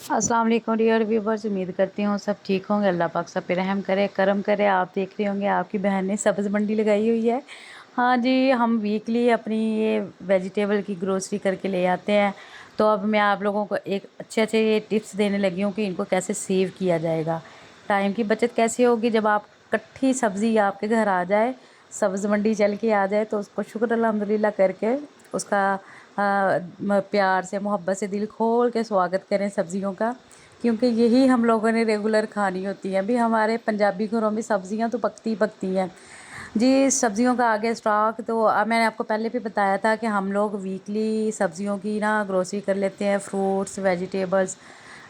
अस्सलाम वालेकुम dear viewers, उम्मीद करती हूँ सब ठीक होंगे। अल्लाह पाक सब पे रहम करे, करम करे। आप देख रहे होंगे आपकी बहन ने सब्ज़ मंडी लगाई हुई है। हाँ जी, हम वीकली अपनी ये वेजिटेबल की ग्रोसरी करके ले आते हैं। तो अब मैं आप लोगों को एक अच्छे ये टिप्स देने लगी हूँ कि इनको कैसे सेव किया जाएगा। टाइम की बचत कैसे होगी जब आप इकट्ठी सब्ज़ी आपके घर आ जाए, सब्ज़ मंडी चल के आ जाए, तो उसको शुक्र अल्हम्दुलिल्लाह करके उसका प्यार से मोहब्बत से दिल खोल के स्वागत करें सब्ज़ियों का, क्योंकि यही हम लोगों ने रेगुलर खानी होती है। अभी हमारे पंजाबी घरों में सब्ज़ियां तो पकती पकती हैं जी। सब्ज़ियों का आगे स्टॉक तो मैंने आपको पहले भी बताया था कि हम लोग वीकली सब्ज़ियों की ना ग्रोसरी कर लेते हैं। फ्रूट्स, वेजिटेबल्स,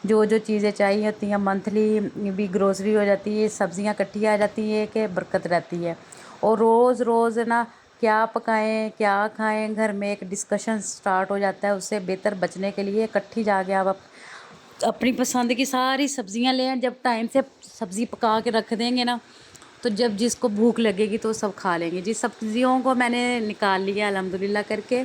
जो जो चीज़ें चाहिए होती हैं, मंथली भी ग्रोसरी हो जाती है। सब्ज़ियां इकट्ठी आ जाती है कि बरकत रहती है। और रोज़ रोज़ ना क्या पकाएं क्या खाएं, घर में एक डिस्कशन स्टार्ट हो जाता है। उससे बेहतर बचने के लिए इकट्ठी जाके आप अपनी पसंद की सारी सब्ज़ियां ले आएं। जब टाइम से सब्ज़ी पका के रख देंगे ना, तो जब जिसको भूख लगेगी तो सब खा लेंगे जी। सब्ज़ियों को मैंने निकाल लिया अल्हम्दुलिल्लाह करके।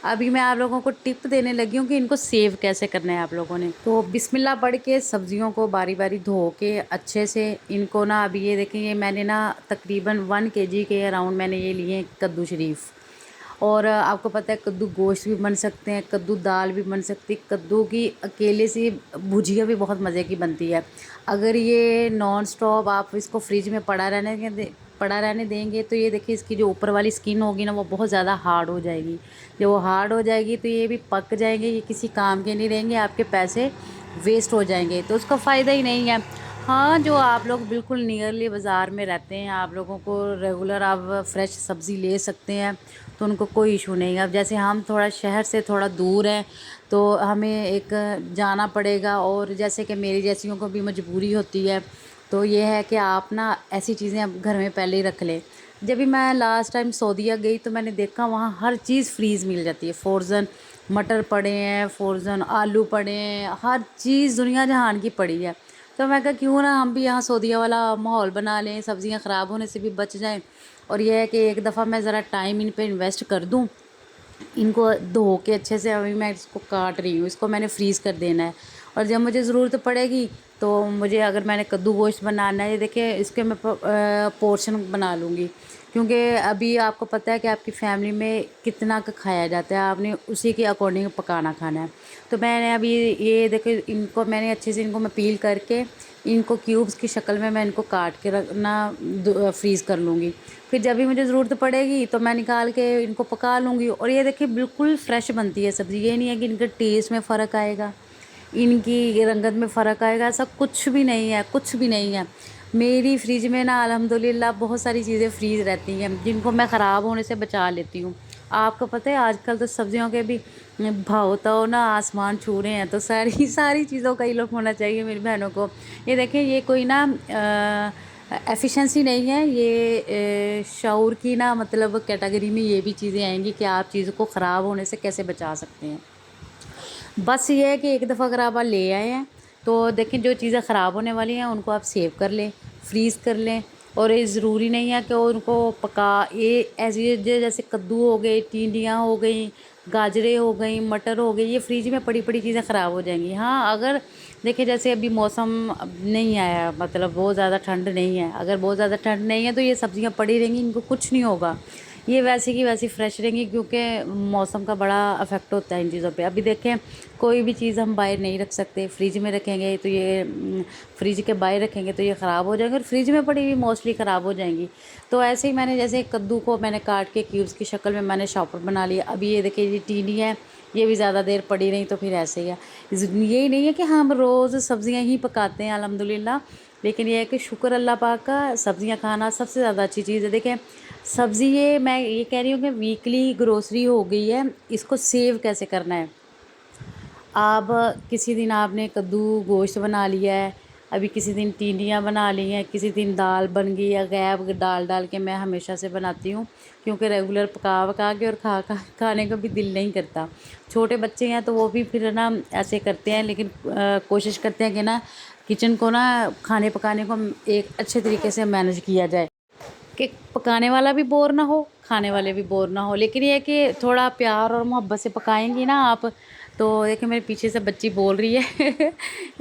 अभी मैं आप लोगों को टिप देने लगी हूँ कि इनको सेव कैसे करना है आप लोगों ने। तो बिस्मिल्लाह पढ़ के सब्ज़ियों को बारी बारी धो के अच्छे से इनको ना, अभी ये देखें, ये मैंने ना तकरीबन 1 kg के अराउंड मैंने ये लिए कद्दू शरीफ। और आपको पता है कद्दू गोश्त भी बन सकते हैं, कद्दू दाल भी बन सकती है, कद्दू की अकेले से भुजिया भी बहुत मज़े की बनती है। अगर ये नॉन स्टॉप आप इसको फ्रिज में पड़ा रहने देंगे तो ये देखिए इसकी जो ऊपर वाली स्किन होगी ना वो बहुत ज़्यादा हार्ड हो जाएगी। जब वो हार्ड हो जाएगी तो ये भी पक जाएंगे, ये किसी काम के नहीं रहेंगे, आपके पैसे वेस्ट हो जाएंगे, तो उसका फ़ायदा ही नहीं है। हाँ, जो आप लोग बिल्कुल नियरली बाज़ार में रहते हैं, आप लोगों को रेगुलर आप फ्रेश सब्ज़ी ले सकते हैं, तो उनको कोई इशू नहीं है। अब जैसे हम थोड़ा शहर से थोड़ा दूर हैं तो हमें एक जाना पड़ेगा, और जैसे कि मेरी जैसियों को भी मजबूरी होती है, तो ये है कि आप ना ऐसी चीज़ें अब घर में पहले ही रख लें। जब भी मैं लास्ट टाइम सऊदीया गई तो मैंने देखा वहाँ हर चीज़ फ्रीज़ मिल जाती है। फ्रोज़न मटर पड़े हैं, फ्रोज़न आलू पड़े हैं, हर चीज़ दुनिया जहान की पड़ी है। तो मैं कहा क्यों ना हम भी यहाँ सऊदीया वाला माहौल बना लें, सब्ज़ियाँ ख़राब होने से भी बच जाएं। और यह है कि एक दफ़ा मैं ज़रा टाइम इन पे इन्वेस्ट कर दूँ, इनको धो के अच्छे से। अभी मैं इसको काट रही हूँ, इसको मैंने फ्रीज़ कर देना है। और जब मुझे ज़रूरत पड़ेगी तो मुझे, अगर मैंने कद्दू गोश्त बनाना है, ये देखिए इसके मैं पोर्शन बना लूँगी, क्योंकि अभी आपको पता है कि आपकी फैमिली में कितना का खाया जाता है, आपने उसी के अकॉर्डिंग पकाना खाना है। तो मैंने अभी ये देखिए इनको मैंने अच्छे से, इनको मैं पील करके इनको क्यूब्स की शक्ल में मैं इनको काट के रखना फ्रीज़ कर लूँगी। फिर जब भी मुझे ज़रूरत पड़ेगी तो मैं निकाल के इनको पका लूँगी। और ये देखिए बिल्कुल फ्रेश बनती है सब्ज़ी। ये नहीं है कि इनके टेस्ट में फ़र्क आएगा, इनकी रंगत में फ़र्क आएगा, ऐसा कुछ भी नहीं है, कुछ भी नहीं है। मेरी फ्रिज में ना अल्हम्दुलिल्लाह बहुत सारी चीज़ें फ्रीज़ रहती हैं जिनको मैं ख़राब होने से बचा लेती हूँ। आपको पता है आजकल तो सब्ज़ियों के भी भाव तो ना आसमान छू रहे हैं, तो सारी सारी चीज़ों का इल्म होना चाहिए मेरी बहनों को। ये देखें, ये कोई ना एफिशिएंसी नहीं है, ये शऊर की ना मतलब कैटेगरी में ये भी चीज़ें आएंगी कि आप चीज़ों को ख़राब होने से कैसे बचा सकते हैं। बस ये है कि एक दफ़ा अगर आप ले आए हैं तो देखें जो चीज़ें ख़राब होने वाली हैं उनको आप सेव कर लें, फ्रीज़ कर लें। और ये ज़रूरी नहीं है कि उनको पका, ये ऐसी जैसे कद्दू हो गए, टिंडियाँ हो गई, गाजरें हो गई, मटर हो गई, ये फ्रिज में पड़ी पड़ी चीज़ें ख़राब हो जाएंगी। हाँ, अगर देखिए जैसे अभी मौसम अब नहीं आया, मतलब बहुत ज़्यादा ठंड नहीं है, अगर बहुत ज़्यादा ठंड नहीं है तो ये सब्ज़ियाँ पड़ी रहेंगी, इनको कुछ नहीं होगा, ये वैसी की वैसी फ्रेश रहेंगी, क्योंकि मौसम का बड़ा अफेक्ट होता है इन चीज़ों पे। अभी देखें कोई भी चीज़ हम बाहर नहीं रख सकते, फ्रिज में रखेंगे तो ये फ्रिज के बाहर रखेंगे तो ये ख़राब हो जाएंगे, और फ्रिज में पड़ी हुई मोस्टली ख़राब हो जाएंगी। तो ऐसे ही मैंने जैसे कद्दू को मैंने काट के क्यूब्स की शक्ल में मैंने शॉपर बना लिया। अभी ये देखिए ये टीनी है, ये भी ज़्यादा देर पड़ी रही तो फिर ऐसे ही है। यही नहीं है कि हम रोज़ सब्ज़ियाँ ही पकाते हैं अल्हम्दुलिल्लाह, लेकिन ये है कि शुक्र अल्लाह पाक का, सब्ज़ियाँ खाना सबसे ज़्यादा अच्छी चीज़ है। देखें सब्ज़ी, ये मैं ये कह रही हूँ कि वीकली ग्रोसरी हो गई है, इसको सेव कैसे करना है। आप किसी दिन आपने कद्दू गोश्त बना लिया है, अभी किसी दिन टिंडियाँ बना ली हैं, किसी दिन दाल बन गई है, गैब डाल डाल के मैं हमेशा से बनाती हूँ, क्योंकि रेगुलर पका पका के और खाने को भी दिल नहीं करता। छोटे बच्चे हैं तो वो भी फिर ना ऐसे करते हैं, लेकिन कोशिश करते हैं कि ना किचन को ना खाने पकाने को एक अच्छे तरीके से मैनेज किया जाए, कि पकाने वाला भी बोर ना हो, खाने वाले भी बोर ना हो। लेकिन ये है कि थोड़ा प्यार और मोहब्बत से पकाएंगी ना आप, तो देखिए मेरे पीछे से बच्ची बोल रही है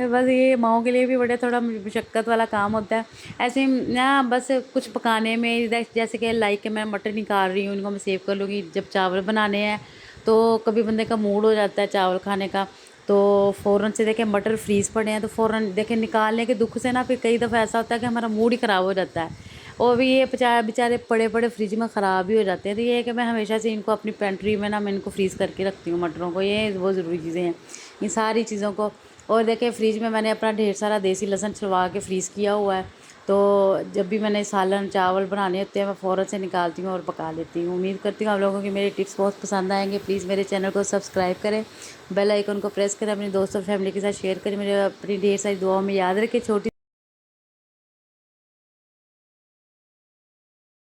बस ये माओं के लिए भी बड़े थोड़ा मशक्क़त वाला काम होता है। ऐसे ही ना बस कुछ पकाने में जैसे कि लाइक के मैं मटर निकाल रही हूँ, इनको मैं सेव कर लूँगी। जब चावल बनाने हैं तो कभी बंदे का मूड हो जाता है चावल खाने का, तो फ़ौरन से देखें मटर फ्रीज़ पड़े हैं तो फ़ौरन देखें निकालने के दुख से ना फिर कई दफ़ा ऐसा होता है कि हमारा मूड ही ख़राब हो जाता है, और भी ये बेचारे पड़े पड़े फ्रिज में ख़राब भी हो जाते हैं। तो ये है कि मैं हमेशा से इनको अपनी पेंट्री में ना मैं इनको फ्रीज़ करके रखती हूँ मटरों को, ये बहुत ज़रूरी चीज़ें हैं इन सारी चीज़ों को। और देखें फ्रिज में मैंने अपना ढेर सारा देसी लहसुन छिलवा के फ्रीज़ किया हुआ है, तो जब भी मैंने सालन चावल बनाने होते हैं मैं फ़ौरन से निकालती हूँ और पका लेती हूँ। उम्मीद करती हूँ आप लोगों की मेरी टिप्स बहुत पसंद आएंगे। प्लीज़ मेरे चैनल को सब्सक्राइब करें, बेल आइकन को प्रेस करें, अपने दोस्तों फैमिली के साथ शेयर करें, मेरे अपनी ढेर सारी दुआओं में याद रखें। छोटी